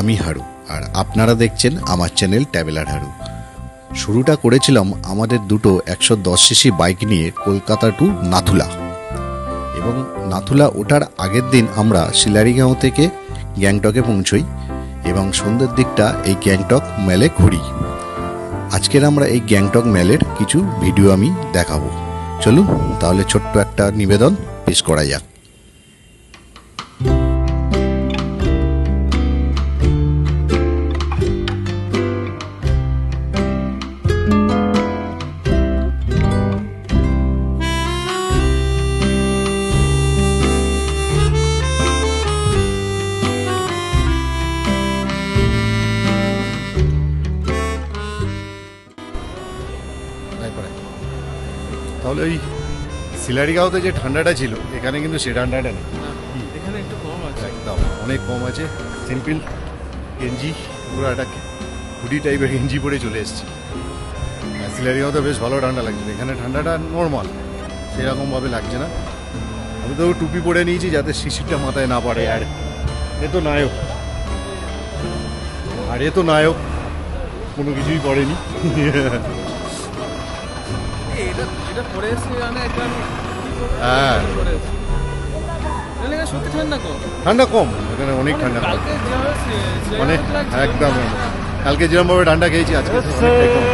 আমি হারু, আর আপনারা দেখছেন আমার চ্যানেল ট্রাভেলার হারু। শুরুটা করেছিলাম আমাদের দুটো 110 সিসি বাইক নিয়ে কলকাতা টু নাথুলা, এবং নাথুলা ওঠার আগের দিন আমরা শিলারিগাঁও থেকে গ্যাংটকে পৌঁছই এবং সন্ধ্যের দিকটা এই গ্যাংটক মেলে ঘুরি। আজকের আমরা এই গ্যাংটক মেলের কিছু ভিডিও আমি দেখাবো। চলুন তাহলে ছোট্ট একটা নিবেদন পেশ করা যাক। তাহলে ওই শিলারিগাঁওতে যে ঠান্ডাটা ছিল এখানে কিন্তু সে ঠান্ডাটা নেই, এখানে একটু কম আছে, একদম অনেক কম আছে। সিম্পল গেঞ্জি, পুরো একটা হুডি টাইপের গেঞ্জি পরে চলে এসেছি। শিলারিগাঁওতে বেশ ভালো ঠান্ডা লাগছে, এখানে ঠান্ডাটা নর্মাল, সেরকমভাবে লাগছে না। আমি তো টুপি পরে নিয়েছি যাতে শিশিরটা মাথায় না পড়ে। আর এ তো নায়ক, কোনো কিছুই পড়েনি। এটা পরে এসে হ্যাঁ, সত্যি ঠান্ডা কম, ঠান্ডা কম এখানে, অনেক ঠান্ডা কম, মানে একদম কালকে যেরকম ভাবে ঠান্ডা খেয়েছি আজকে অনেকটাই কম।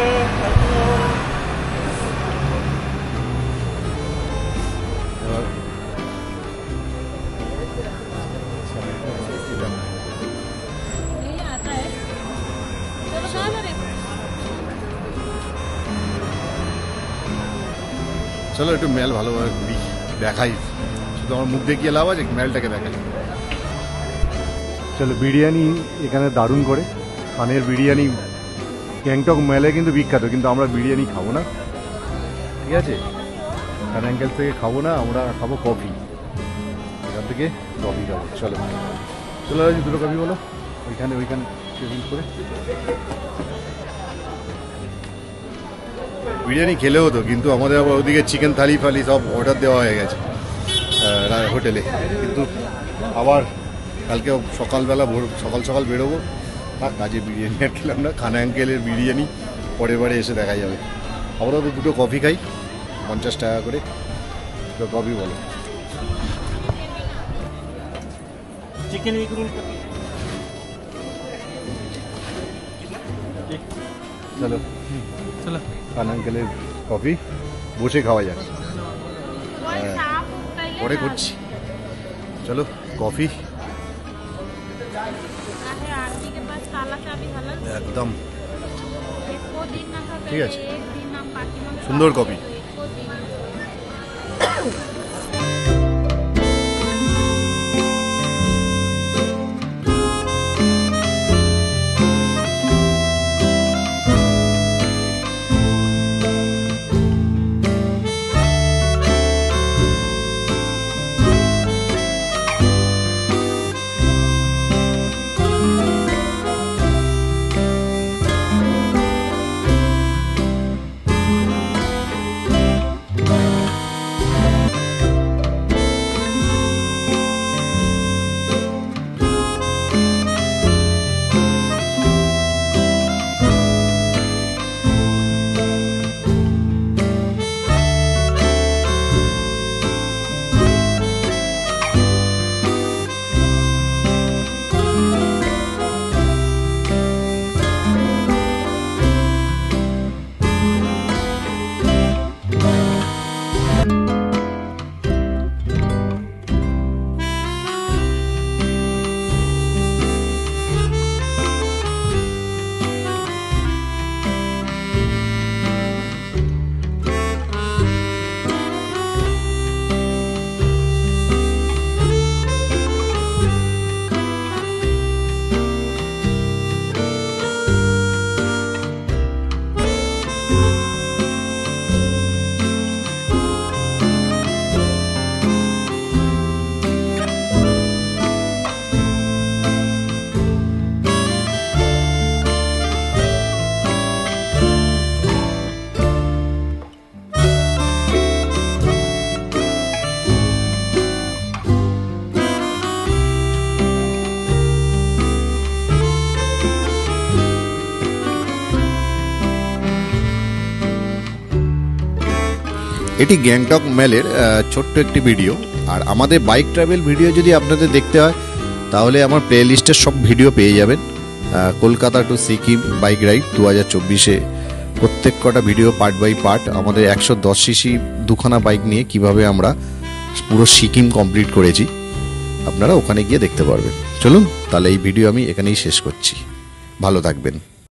চলো একটু মেল ভালোভাবে ঘুরি, দেখাই, শুধু আমার মুখ দেখিয়ে লাভ আছে, মেলটাকে দেখাই। চলো, বিরিয়ানি এখানে দারুণ করে, পানের বিরিয়ানি গ্যাংটক মেলে কিন্তু বিখ্যাত, কিন্তু আমরা বিরিয়ানি খাবো না, ঠিক আছে? খান অ্যাঙ্গেল থেকে খাবো না, আমরা খাবো কফি, এখান থেকে কফি খাবো। চলো চলো দুটো কফি বলো, ওইখানে টেবিল করে। বিরিয়ানি খেলেও হতো, কিন্তু আমাদের আবার ওদিকে চিকেন থালি ফালি সব অর্ডার দেওয়া হয়ে গেছে হোটেলে, কিন্তু আবার কালকে সকালবেলা সকাল বেরোবো, আর কাজে বিরিয়ানি আর খেলাম না। খান অ্যাঙ্কেলের বিরিয়ানি পরের বারে এসে দেখা যাবে। আমরা তো দুটো কফি খাই 50 টাকা করে, দুটো কফি বলো। Chicken egg roll. চলো চলো, খান অ্যাঙ্কেলের কফি বসে খাওয়া যাক, পরে করছি। চলো কফি একদম ঠিক আছে, সুন্দর কফি। এটি গ্যাংটক মেলের ছোট্ট একটি ভিডিও। আর আমাদের বাইক ট্রাভেল ভিডিও যদি আপনাদের দেখতে হয় তাহলে আমার প্লে লিস্টের সব ভিডিও পেয়ে যাবেন। Kolkata to Sikkim bike ride 2024-এ প্রত্যেক কটা ভিডিও পার্ট বাই পার্ট আমাদের 110 সিসি দুখানা বাইক নিয়ে কিভাবে আমরা পুরো সিকিম কমপ্লিট করেছি, আপনারা ওখানে গিয়ে দেখতে পারবেন। চলুন তাহলে এই ভিডিও আমি এখানেই শেষ করছি। ভালো থাকবেন।